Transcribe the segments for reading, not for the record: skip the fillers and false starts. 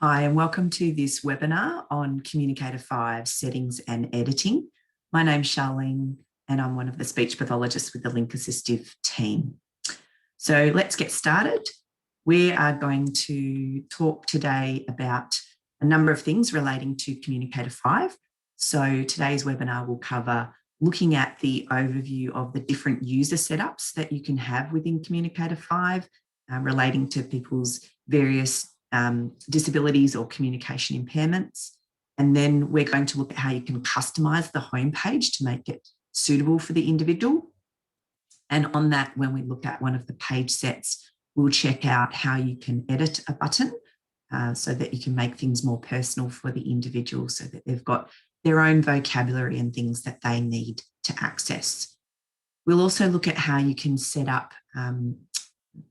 Hi, and welcome to this webinar on Communicator 5 Settings and Editing. My name's Charlene, and I'm one of the speech pathologists with the Link Assistive team. So let's get started. We are going to talk today about a number of things relating to Communicator 5. So today's webinar will cover looking at the overview of the different user setups that you can have within Communicator 5 relating to people's various disabilities or communication impairments. And then we're going to look at how you can customize the homepage to make it suitable for the individual. And on that, when we look at one of the page sets, we'll check out how you can edit a button so that you can make things more personal for the individual so that they've got their own vocabulary and things that they need to access. We'll also look at how you can set up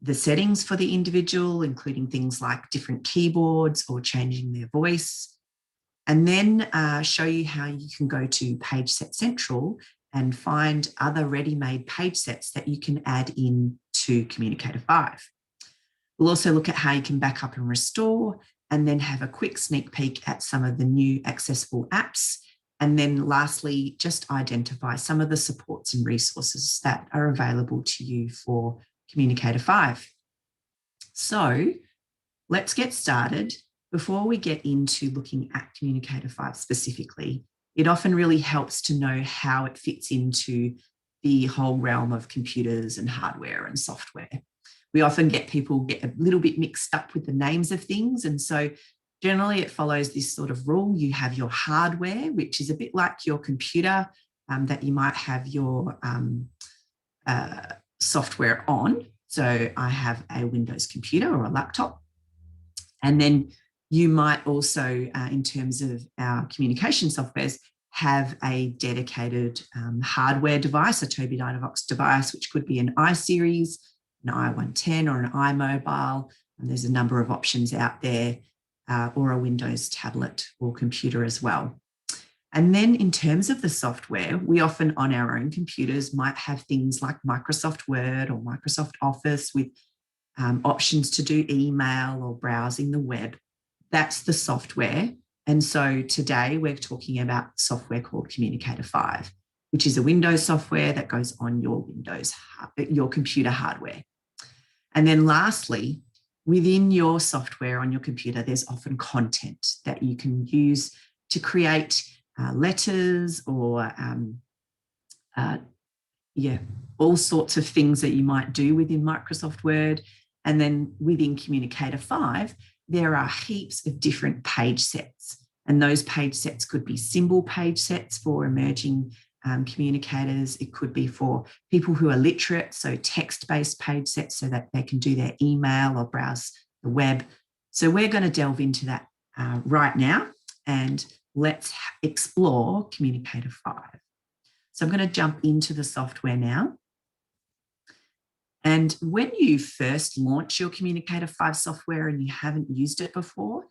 the settings for the individual, including things like different keyboards or changing their voice, and then show you how you can go to Pageset Central and find other ready-made page sets that you can add in to Communicator 5. We'll also look at how you can back up and restore, and then have a quick sneak peek at some of the new accessible apps. And then lastly, just identify some of the supports and resources that are available to you for Communicator 5. So let's get started. Before we get into looking at Communicator 5 specifically, it often really helps to know how it fits into the whole realm of computers and hardware and software. We often get people get a little bit mixed up with the names of things. And so generally it follows this sort of rule. You have your hardware, which is a bit like your computer that you might have your software on. So I have a Windows computer or a laptop. And then you might also, in terms of our communication softwares, have a dedicated hardware device, a Tobii Dynavox device, which could be an iSeries, an i110 or an iMobile. And there's a number of options out there, or a Windows tablet or computer as well. And then in terms of the software, we often on our own computers might have things like Microsoft Word or Microsoft Office with options to do email or browsing the web. That's the software. And so today we're talking about software called Communicator 5, which is a Windows software that goes on your your computer hardware. And then lastly, within your software on your computer, there's often content that you can use to create letters or all sorts of things that you might do within Microsoft Word. And then within Communicator 5, there are heaps of different page sets. And those page sets could be symbol page sets for emerging communicators. It could be for people who are literate, so text-based page sets so that they can do their email or browse the web. So we're going to delve into that right now, and let's explore Communicator 5. So I'm going to jump into the software now. And when you first launch your Communicator 5 software and you haven't used it before,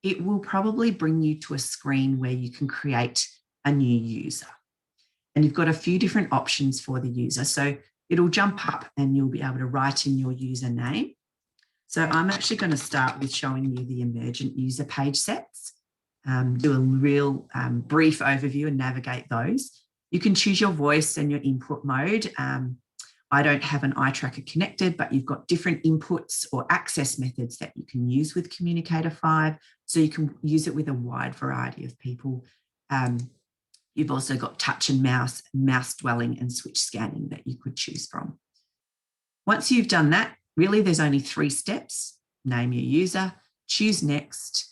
it will probably bring you to a screen where you can create a new user. And you've got a few different options for the user. So it'll jump up and you'll be able to write in your username. So I'm actually going to start with showing you the emergent user page sets. Do a real brief overview and navigate those. You can choose your voice and your input mode. I don't have an eye tracker connected, but you've got different inputs or access methods that you can use with Communicator 5. So you can use it with a wide variety of people. You've also got touch and mouse dwelling and switch scanning that you could choose from. Once you've done that, really there's only 3 steps. Name your user, choose next,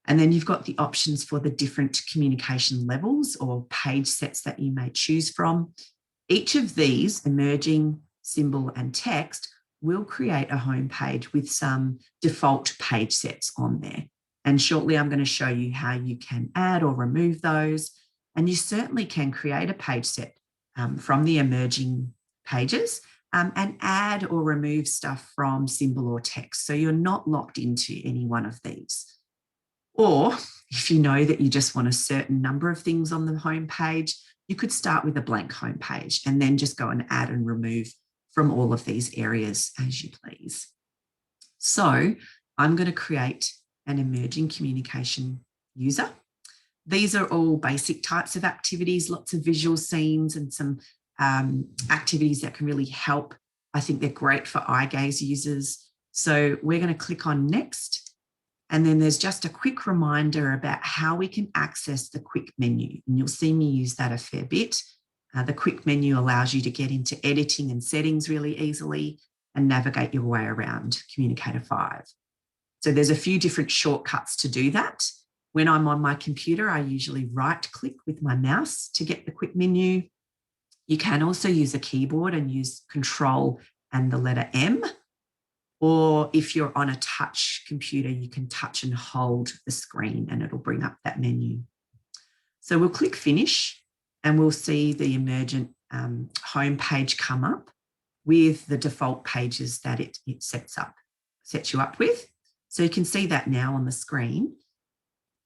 and then you've got the options for the different communication levels or page sets that you may choose from. Each of these, emerging, symbol, and text, will create a home page with some default page sets on there. And shortly, I'm going to show you how you can add or remove those. And you certainly can create a page set from the emerging pages and add or remove stuff from symbol or text. So you're not locked into any one of these. Or if you know that you just want a certain number of things on the home page, you could start with a blank home page and then just go and add and remove from all of these areas as you please. So I'm going to create an emerging communication user. These are all basic types of activities, lots of visual scenes and some activities that can really help. I think they're great for eye gaze users. So we're going to click on next. And then there's just a quick reminder about how we can access the quick menu. And you'll see me use that a fair bit. The quick menu allows you to get into editing and settings really easily and navigate your way around Communicator 5. So there's a few different shortcuts to do that. When I'm on my computer, I usually right-click with my mouse to get the quick menu. You can also use a keyboard and use Control and the letter M. Or if you're on a touch computer, you can touch and hold the screen and it'll bring up that menu. So we'll click Finish and we'll see the emergent home page come up with the default pages that it sets you up with. So you can see that now on the screen.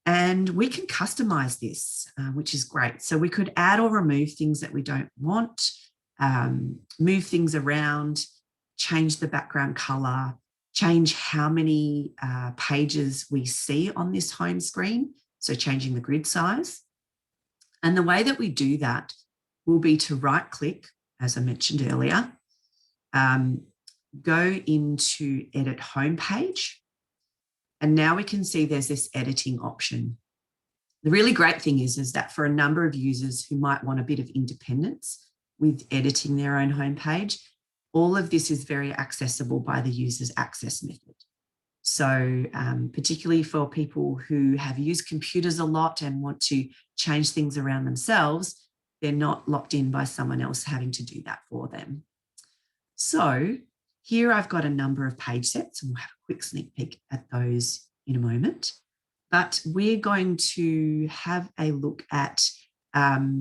And we can customize this, which is great. So we could add or remove things that we don't want, move things around, change the background color, change how many pages we see on this home screen. So changing the grid size. And the way that we do that will be to right click, as I mentioned earlier, go into Edit Home Page. And now we can see there's this editing option. The really great thing is that for a number of users who might want a bit of independence with editing their own homepage, all of this is very accessible by the user's access method. So particularly for people who have used computers a lot and want to change things around themselves, they're not locked in by someone else having to do that for them. So here I've got a number of page sets and we'll have a quick sneak peek at those in a moment. But we're going to have a look at how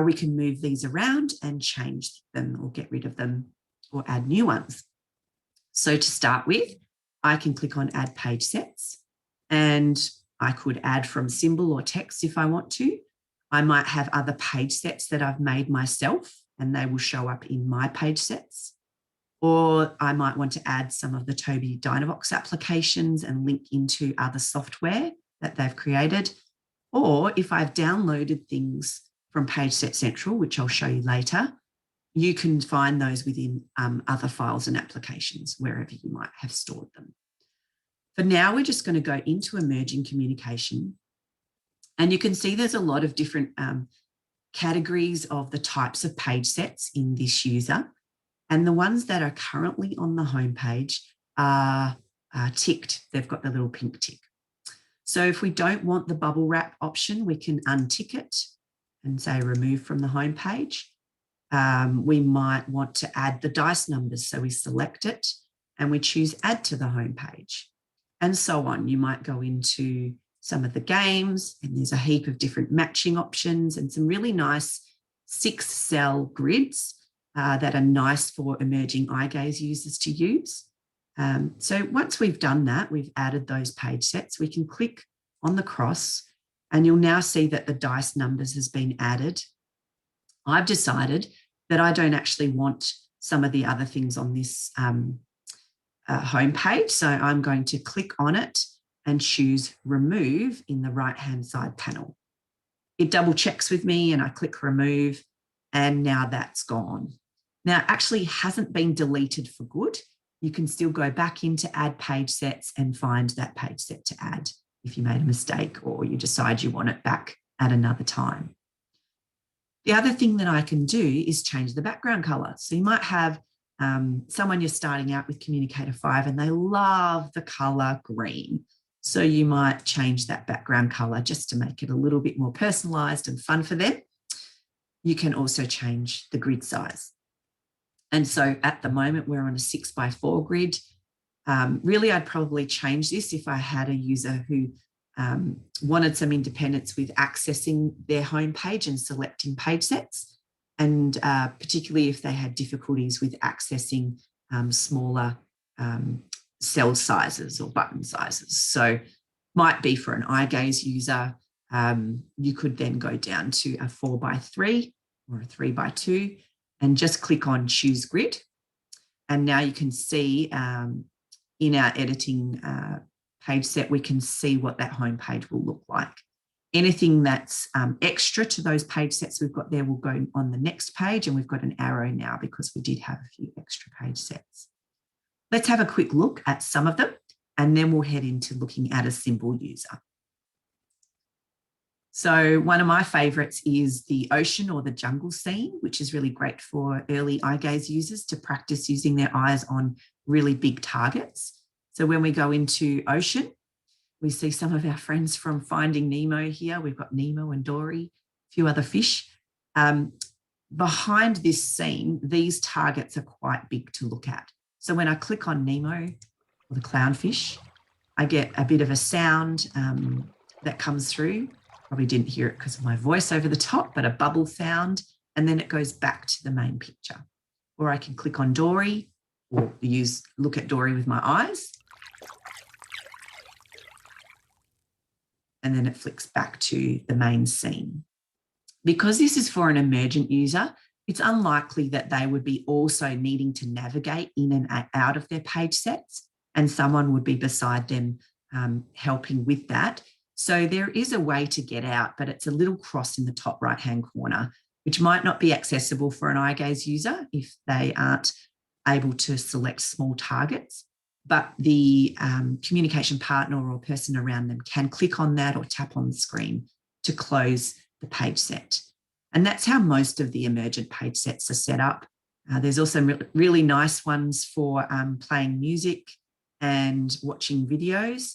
we can move these around and change them or get rid of them or add new ones. So to start with, I can click on Add Page Sets and I could add from symbol or text if I want to. I might have other page sets that I've made myself and they will show up in my page sets. Or I might want to add some of the Tobii Dynavox applications and link into other software that they've created. Or if I've downloaded things from PageSet Central, which I'll show you later, you can find those within other files and applications, wherever you might have stored them. For now, we're just going to go into emerging communication. And you can see there's a lot of different categories of the types of page sets in this user. And the ones that are currently on the homepage are ticked. They've got the little pink tick. So if we don't want the bubble wrap option, we can untick it and say remove from the homepage. We might want to add the dice numbers. So we select it and we choose add to the homepage and so on. You might go into some of the games and there's a heap of different matching options and some really nice 6-cell grids that are nice for emerging eye gaze users to use. So once we've done that, we've added those page sets, we can click on the cross and you'll now see that the dice numbers has been added. I've decided that I don't actually want some of the other things on this homepage. So I'm going to click on it and choose remove in the right-hand side panel. It double checks with me and I click remove and now that's gone. Now it actually hasn't been deleted for good. You can still go back into add page sets and find that page set to add if you made a mistake or you decide you want it back at another time. The other thing that I can do is change the background color. So you might have someone you're starting out with Communicator 5 and they love the color green. So you might change that background color just to make it a little bit more personalized and fun for them. You can also change the grid size. And so at the moment, we're on a 6x4 grid. Really, I'd probably change this if I had a user who wanted some independence with accessing their homepage and selecting page sets, and particularly if they had difficulties with accessing smaller cell sizes or button sizes. So might be for an eye gaze user, you could then go down to a 4x3 or a 3x2 and just click on choose grid. And now you can see in our editing page set, we can see what that home page will look like. Anything that's extra to those page sets we've got there will go on the next page, and we've got an arrow now because we did have a few extra page sets. Let's have a quick look at some of them, and then we'll head into looking at a symbol user. So one of my favourites is the ocean or the jungle scene, which is really great for early eye gaze users to practice using their eyes on really big targets. So when we go into ocean, we see some of our friends from Finding Nemo here. We've got Nemo and Dory, a few other fish. Behind this scene, these targets are quite big to look at. So when I click on Nemo or the clownfish, I get a bit of a sound that comes through. Probably didn't hear it because of my voice over the top, but a bubble sound, and then it goes back to the main picture. Or I can click on Dory or look at Dory with my eyes. And then it flicks back to the main scene. Because this is for an emergent user, it's unlikely that they would be also needing to navigate in and out of their page sets, and someone would be beside them helping with that. So there is a way to get out, but it's a little cross in the top right-hand corner, which might not be accessible for an eye gaze user if they aren't able to select small targets. But the communication partner or person around them can click on that or tap on the screen to close the page set. And that's how most of the emergent page sets are set up. There's also really nice ones for playing music and watching videos.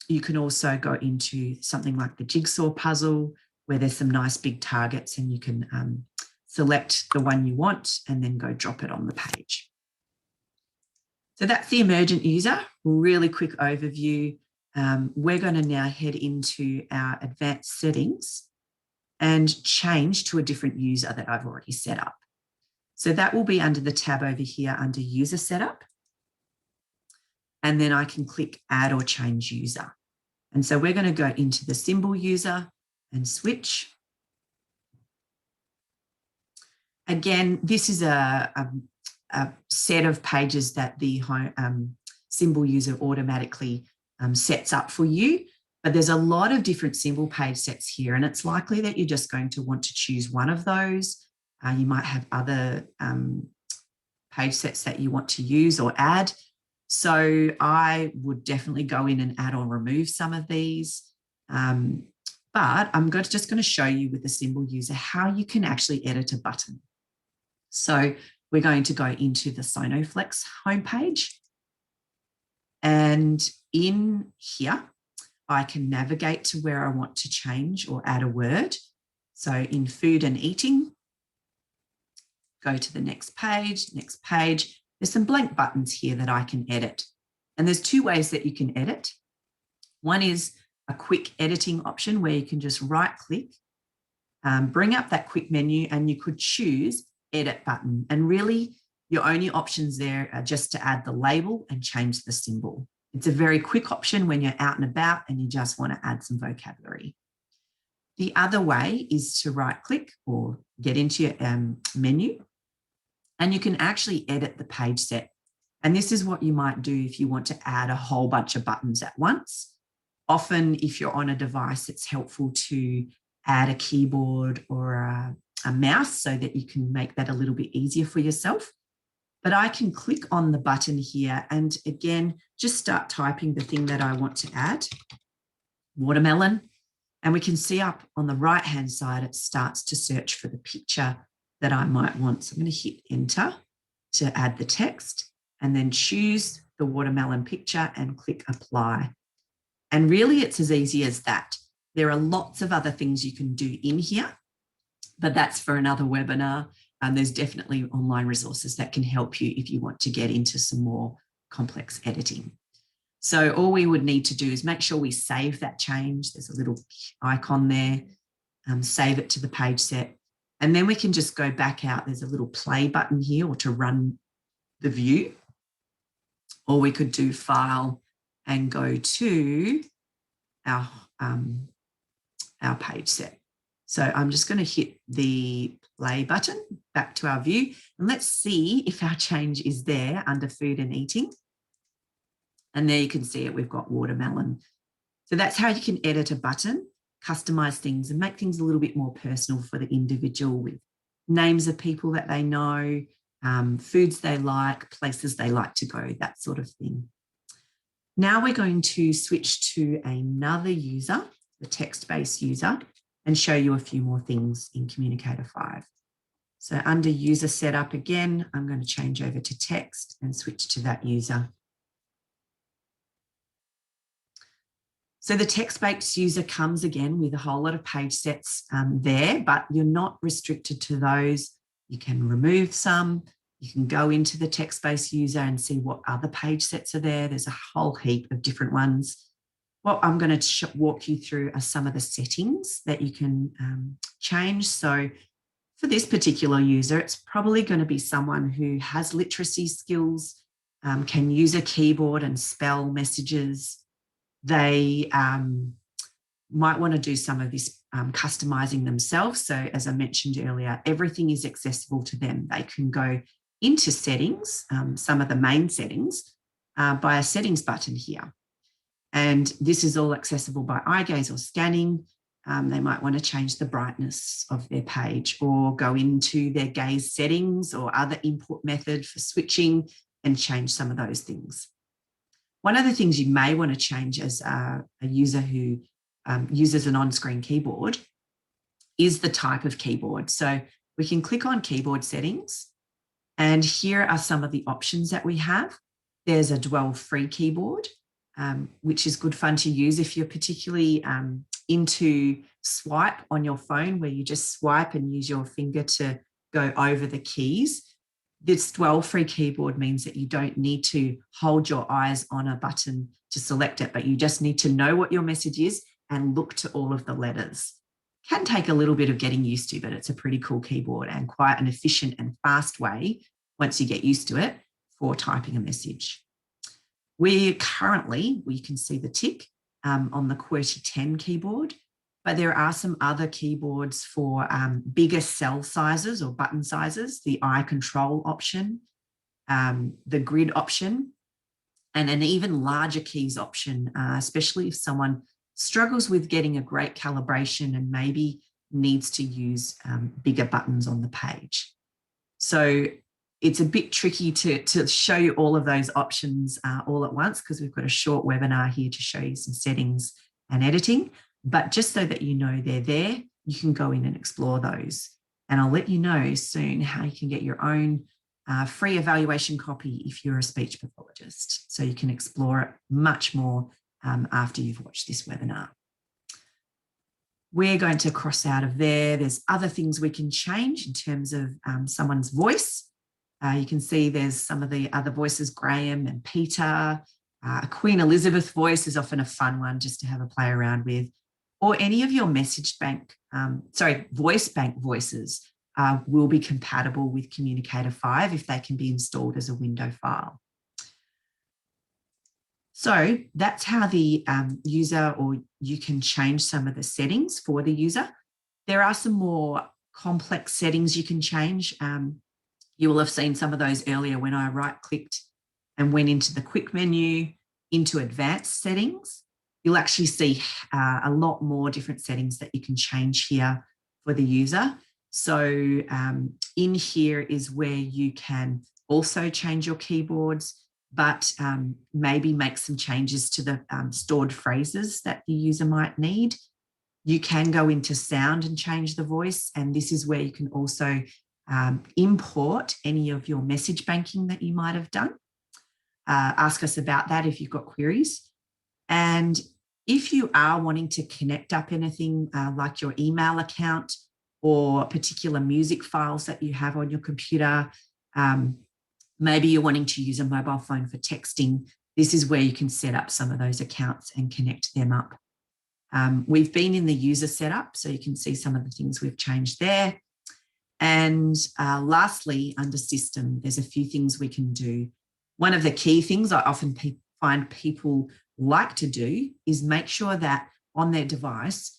You can also go into something like the jigsaw puzzle, where there's some nice big targets and you can select the one you want and then go drop it on the page. So that's the emergent user. Really quick overview. We're going to now head into our advanced settings and change to a different user that I've already set up. So that will be under the tab over here under user setup. And then I can click add or change user. And so we're going to go into the symbol user and switch. Again, this is a set of pages that the symbol user automatically sets up for you. But there's a lot of different symbol page sets here, and it's likely that you're just going to want to choose one of those. You might have other page sets that you want to use or add. So I would definitely go in and add or remove some of these. But I'm just going to show you with the symbol user how you can actually edit a button. So we're going to go into the Sonoflex homepage. And in here, I can navigate to where I want to change or add a word. So in food and eating, go to the next page. There's some blank buttons here that I can edit. And there's two ways that you can edit. One is a quick editing option where you can just right click, bring up that quick menu, and you could choose edit button. And really your only options there are just to add the label and change the symbol. It's a very quick option when you're out and about and you just want to add some vocabulary. The other way is to right click or get into your menu, and you can actually edit the page set. And this is what you might do if you want to add a whole bunch of buttons at once. Often, if you're on a device, it's helpful to add a keyboard or a mouse so that you can make that a little bit easier for yourself. But I can click on the button here and again, just start typing the thing that I want to add, watermelon. And we can see up on the right-hand side, it starts to search for the picture that I might want. So I'm going to hit enter to add the text and then choose the watermelon picture and click apply. And really it's as easy as that. There are lots of other things you can do in here, but that's for another webinar. And there's definitely online resources that can help you if you want to get into some more complex editing. So all we would need to do is make sure we save that change. There's a little icon there, save it to the page set. And then we can just go back out. There's a little play button here or to run the view. Or we could do file and go to our page set. So I'm just going to hit the play button back to our view. And let's see if our change is there under food and eating. And there you can see it, we've got watermelon. So that's how you can edit a button, customize things and make things a little bit more personal for the individual with names of people that they know, foods they like, places they like to go, that sort of thing. Now we're going to switch to another user, the text-based user, and show you a few more things in Communicator 5. So under user setup again, I'm going to change over to text and switch to that user. So the text-based user comes again with a whole lot of page sets there, but you're not restricted to those. You can remove some. You can go into the text-based user and see what other page sets are there. There's a whole heap of different ones. What I'm going to walk you through are some of the settings that you can change. So for this particular user, it's probably going to be someone who has literacy skills, can use a keyboard and spell messages. They might want to do some of this customizing themselves. So as I mentioned earlier, everything is accessible to them. They can go into settings, some of the main settings, by a settings button here. And this is all accessible by eye gaze or scanning. They might want to change the brightness of their page or go into their gaze settings or other input method for switching and change some of those things. One of the things you may want to change as a user who uses an on-screen keyboard is the type of keyboard. So we can click on keyboard settings, and here are some of the options that we have. There's a dwell-free keyboard, which is good fun to use if you're particularly into swipe on your phone, where you just swipe and use your finger to go over the keys. This dwell-free keyboard means that you don't need to hold your eyes on a button to select it, but you just need to know what your message is and look to all of the letters. Can take a little bit of getting used to, but it's a pretty cool keyboard and quite an efficient and fast way, once you get used to it, for typing a message. We can see the tick on the QWERTY 10 keyboard, but there are some other keyboards for bigger cell sizes or button sizes, the eye control option, the grid option, and an even larger keys option, especially if someone struggles with getting a great calibration and maybe needs to use bigger buttons on the page. So it's a bit tricky to show you all of those options all at once, because we've got a short webinar here to show you some settings and editing. But just so that you know they're there, you can go in and explore those. And I'll let you know soon how you can get your own free evaluation copy if you're a speech pathologist. So you can explore it much more after you've watched this webinar. We're going to cross out of there. There's other things we can change in terms of someone's voice. You can see there's some of the other voices, Graham and Peter. Queen Elizabeth voice is often a fun one just to have a play around with. Or any of your message bank, voice bank voices will be compatible with Communicator 5 if they can be installed as a window file. So that's how the user, or you can change some of the settings for the user. There are some more complex settings you can change. You will have seen some of those earlier when I right-clicked and went into the quick menu, into advanced settings. You'll actually see a lot more different settings that you can change here for the user. So in here is where you can also change your keyboards, but maybe make some changes to the stored phrases that the user might need. You can go into sound and change the voice, and this is where you can also import any of your message banking that you might have done. Ask us about that if you've got queries. And if you are wanting to connect up anything like your email account or particular music files that you have on your computer, maybe you're wanting to use a mobile phone for texting, this is where you can set up some of those accounts and connect them up. We've been in the user setup, so you can see some of the things we've changed there. And lastly, under system, there's a few things we can do. One of the key things I often find people like to do is make sure that on their device,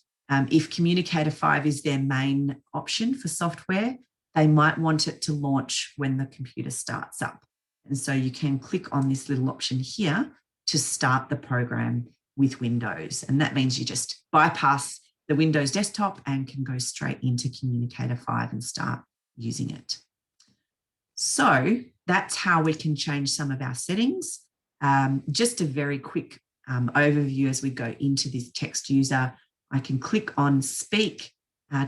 if Communicator 5 is their main option for software, they might want it to launch when the computer starts up. And so you can click on this little option here to start the program with Windows. And that means you just bypass the Windows desktop and can go straight into Communicator 5 and start using it. So that's how we can change some of our settings. Just a very quick overview as we go into this text user. I can click on speak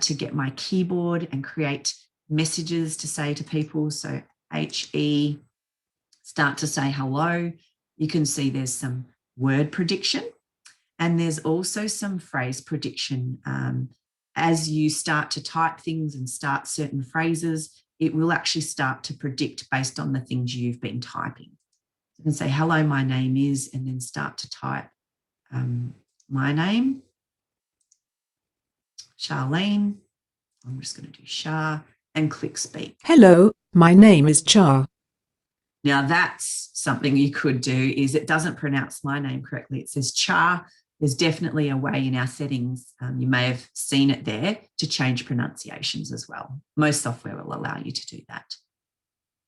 to get my keyboard and create messages to say to people. So HE, start to say hello. You can see there's some word prediction and there's also some phrase prediction. As you start to type things and start certain phrases, it will actually start to predict based on the things you've been typing. You can say, hello, my name is, and then start to type my name, Charlene. I'm just going to do Char and click speak. Hello, my name is Char. Now that's something you could do is it doesn't pronounce my name correctly. It says Char. There's definitely a way in our settings, you may have seen it there, to change pronunciations as well. Most software will allow you to do that.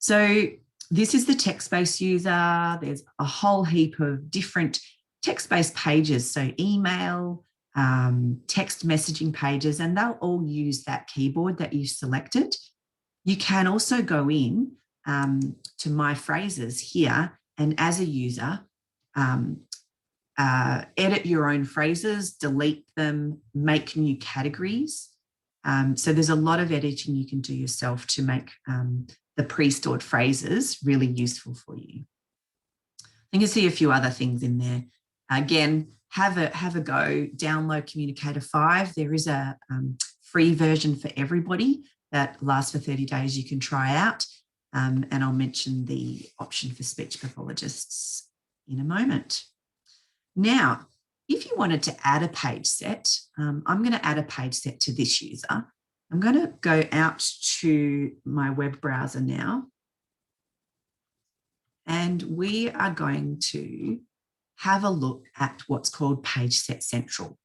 So this is the text-based user. There's a whole heap of different text-based pages. So email, text messaging pages, and they'll all use that keyboard that you've selected. You can also go in to My Phrases here, and as a user, edit your own phrases, delete them, make new categories. So there's a lot of editing you can do yourself to make the pre-stored phrases really useful for you. You can see a few other things in there. Again, have a go, download Communicator 5. There is a free version for everybody that lasts for 30 days you can try out. And I'll mention the option for speech pathologists in a moment. Now, if you wanted to add a page set, I'm going to add a page set to this user. I'm going to go out to my web browser now. And we are going to have a look at what's called Pageset Central.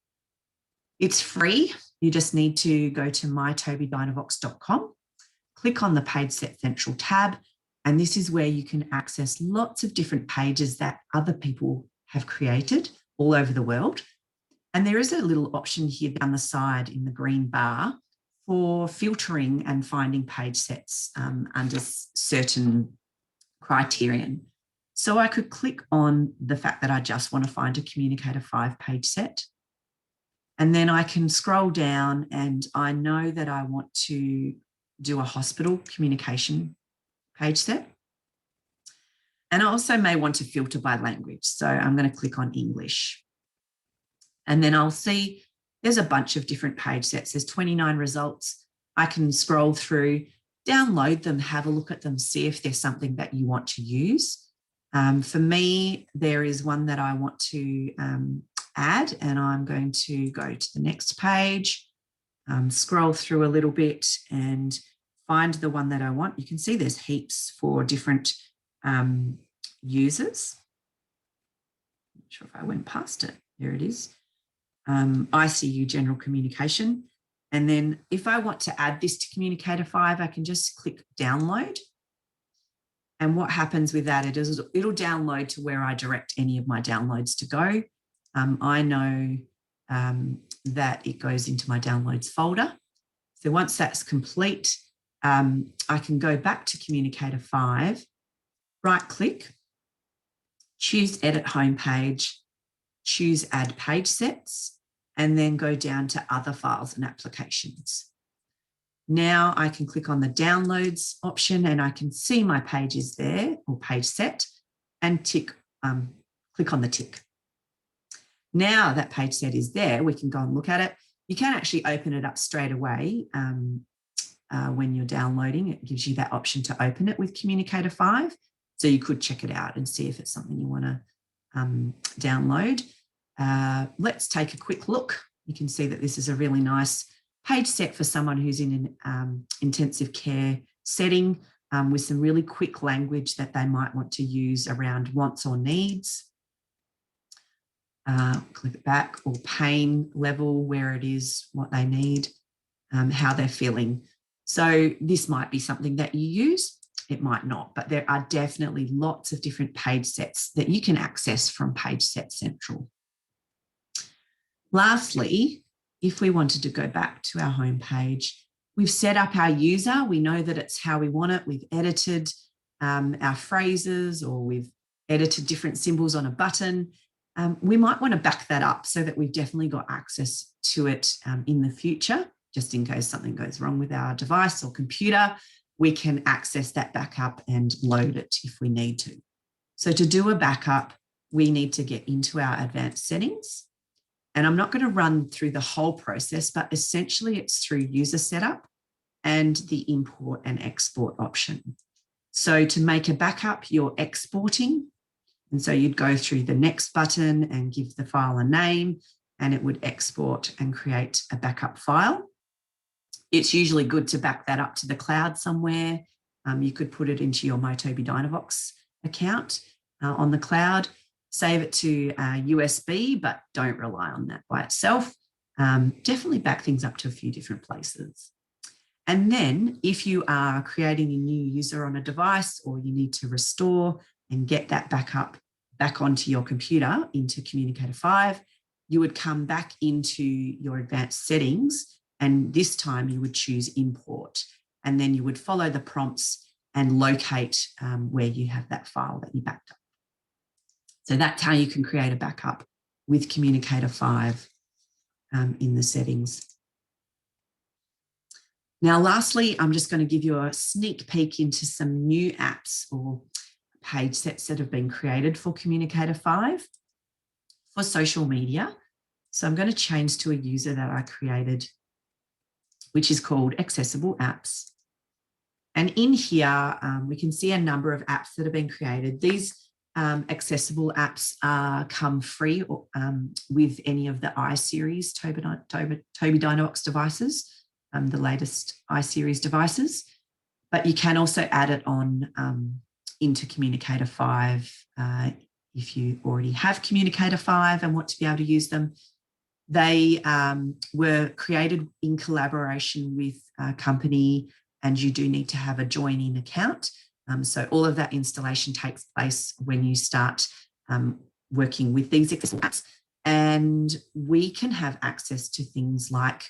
It's free. You just need to go to mytobydynavox.com, click on the Pageset Central tab, and this is where you can access lots of different pages that other people have created all over the world. And there is a little option here down the side in the green bar for filtering and finding page sets under certain criterion. So I could click on the fact that I just want to find a Communicator 5 page set. And then I can scroll down and I know that I want to do a hospital communication page set. And I also may want to filter by language. So I'm going to click on English. And then I'll see there's a bunch of different page sets. There's 29 results. I can scroll through, download them, have a look at them, see if there's something that you want to use. For me, there is one that I want to add, and I'm going to go to the next page, scroll through a little bit and find the one that I want. You can see there's heaps for different users. Not sure if I went past it. There it is. ICU General Communication. And then if I want to add this to Communicator 5, I can just click download. And what happens with that, it'll download to where I direct any of my downloads to go. I know that it goes into my downloads folder. So once that's complete, I can go back to Communicator 5, right click, choose Edit Homepage, choose Add Page Sets, and then go down to Other Files and Applications. Now I can click on the Downloads option and I can see my pages there, or page set, and click on the tick. Now that page set is there, we can go and look at it. You can actually open it up straight away when you're downloading. It gives you that option to open it with Communicator 5. So you could check it out and see if it's something you want to download. Let's take a quick look. You can see that this is a really nice page set for someone who's in an intensive care setting with some really quick language that they might want to use around wants or needs. Click it back, or pain level, where it is, what they need, how they're feeling. So this might be something that you use. it might not, but there are definitely lots of different page sets that you can access from PageSet Central. Lastly, if we wanted to go back to our home page, we've set up our user. We know that it's how we want it. We've edited our phrases, or we've edited different symbols on a button. We might want to back that up so that we've definitely got access to it in the future, just in case something goes wrong with our device or computer. We can access that backup and load it if we need to. So to do a backup, we need to get into our advanced settings. And I'm not going to run through the whole process, but essentially it's through user setup and the import and export option. So to make a backup, you're exporting. And so you'd go through the next button and give the file a name, and it would export and create a backup file. It's usually good to back that up to the cloud somewhere. You could put it into your MyToby Dynavox account on the cloud, save it to USB, but don't rely on that by itself. Definitely back things up to a few different places. And then if you are creating a new user on a device, or you need to restore and get that backup back onto your computer into Communicator 5, you would come back into your advanced settings, and this time you would choose import, and then you would follow the prompts and locate where you have that file that you backed up. So that's how you can create a backup with Communicator 5 in the settings. Now, lastly, I'm just going to give you a sneak peek into some new apps or page sets that have been created for Communicator 5 for social media. So I'm going to change to a user that I created, which is called Accessible Apps. And in here, we can see a number of apps that have been created. These accessible apps come free with any of the iSeries Toby Dynavox devices, the latest iSeries devices. But you can also add it on into Communicator 5 if you already have Communicator 5 and want to be able to use them. They were created in collaboration with a company, and you do need to have a join-in account. So all of that installation takes place when you start working with these accessible apps. And we can have access to things like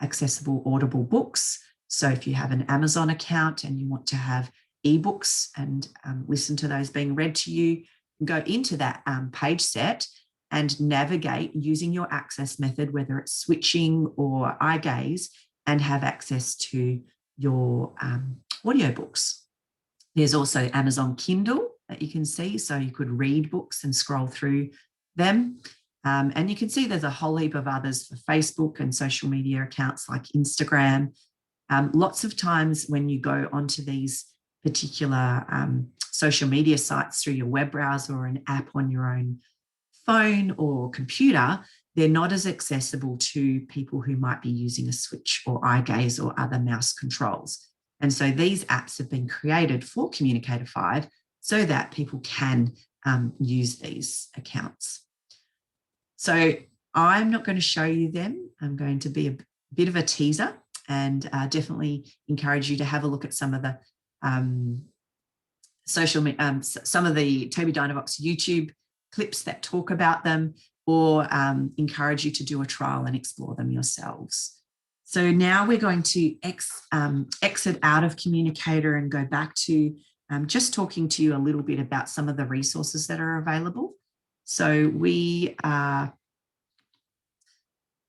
accessible audible books. So if you have an Amazon account and you want to have ebooks and listen to those being read to you, go into that page set and navigate using your access method, whether it's switching or eye gaze, and have access to your audiobooks. There's also Amazon Kindle that you can see, so you could read books and scroll through them. And you can see there's a whole heap of others for Facebook and social media accounts like Instagram. Lots of times when you go onto these particular social media sites through your web browser or an app on your own phone or computer, they're not as accessible to people who might be using a switch or eye gaze or other mouse controls. And so these apps have been created for Communicator 5 so that people can use these accounts. So I'm not going to show you them. I'm going to be a bit of a teaser, and definitely encourage you to have a look at some of the some of the Toby Dynavox YouTube clips that talk about them, or encourage you to do a trial and explore them yourselves. So now we're going to exit out of Communicator and go back to just talking to you a little bit about some of the resources that are available. So we are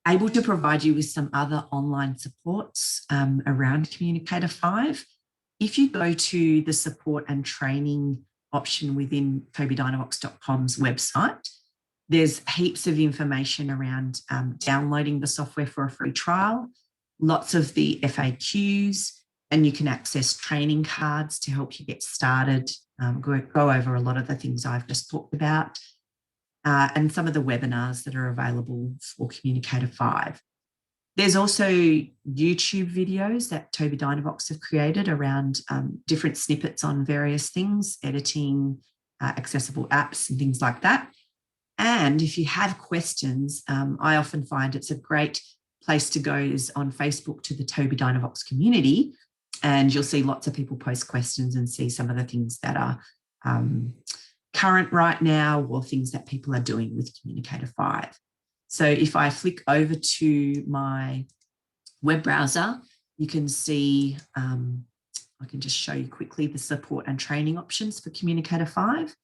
able to provide you with some other online supports around Communicator 5. If you go to the support and training option within tobydynavox.com's website, there's heaps of information around downloading the software for a free trial, lots of the FAQs, and you can access training cards to help you get started, go over a lot of the things I've just talked about, and some of the webinars that are available for Communicator 5. There's also YouTube videos that Toby Dynavox have created around different snippets on various things, editing, accessible apps and things like that. And if you have questions, I often find it's a great place to go is on Facebook to the Toby Dynavox community, And you'll see lots of people post questions and see some of the things that are current right now or things that people are doing with Communicator 5. So if I flick over to my web browser, you can see, I can just show you quickly the support and training options for Communicator 5.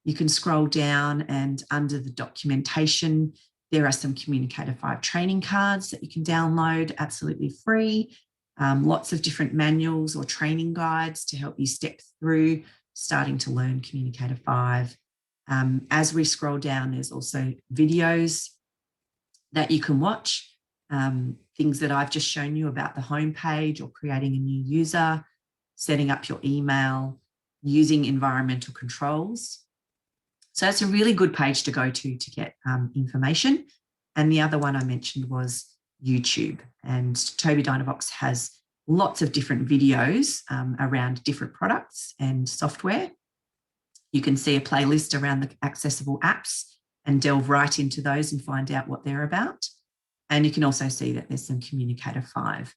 You can scroll down and under the documentation, there are some Communicator 5 training cards that you can download absolutely free. Lots of different manuals or training guides to help you step through starting to learn Communicator 5. As we scroll down, there's also videos that you can watch, things that I've just shown you about the homepage or creating a new user, setting up your email, using environmental controls. So it's a really good page to go to get information. And the other one I mentioned was YouTube. And Tobii Dynavox has lots of different videos around different products and software. You can see a playlist around the accessible apps and delve right into those and find out what they're about. And you can also see that there's some Communicator 5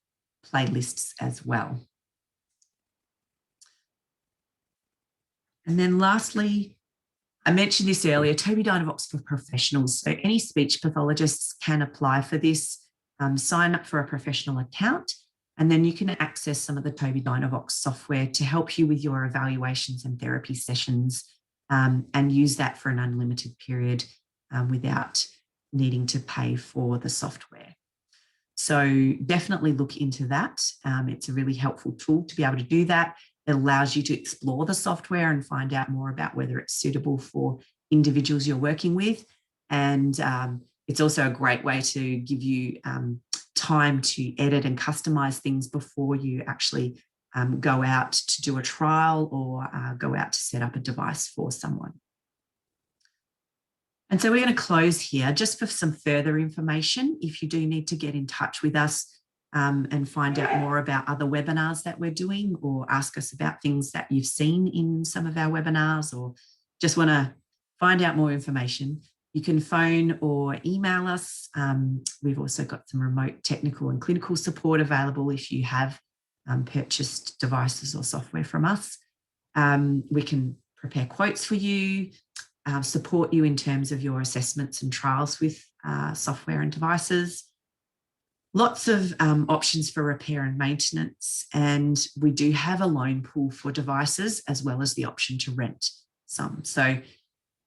playlists as well. And then lastly, I mentioned this earlier, Tobii Dynavox for professionals. So any speech pathologists can apply for this, sign up for a professional account, and then you can access some of the Tobii Dynavox software to help you with your evaluations and therapy sessions, and use that for an unlimited period without needing to pay for the software. So definitely look into that. It's a really helpful tool to be able to do that. It allows you to explore the software and find out more about whether it's suitable for individuals you're working with. And it's also a great way to give you time to edit and customize things before you actually go out to do a trial or go out to set up a device for someone. And so we're going to close here just for some further information. If you do need to get in touch with us and find out more about other webinars that we're doing, or ask us about things that you've seen in some of our webinars, or just want to find out more information, you can phone or email us. We've also got some remote technical and clinical support available if you have purchased devices or software from us. We can prepare quotes for you, support you in terms of your assessments and trials with software and devices. Lots of options for repair and maintenance, and we do have a loan pool for devices as well as the option to rent some. So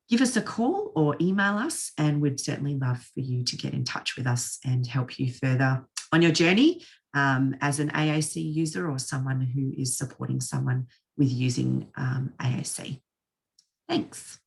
give us a call or email us, and we'd certainly love for you to get in touch with us and help you further on your journey as an AAC user or someone who is supporting someone with using AAC. Thanks.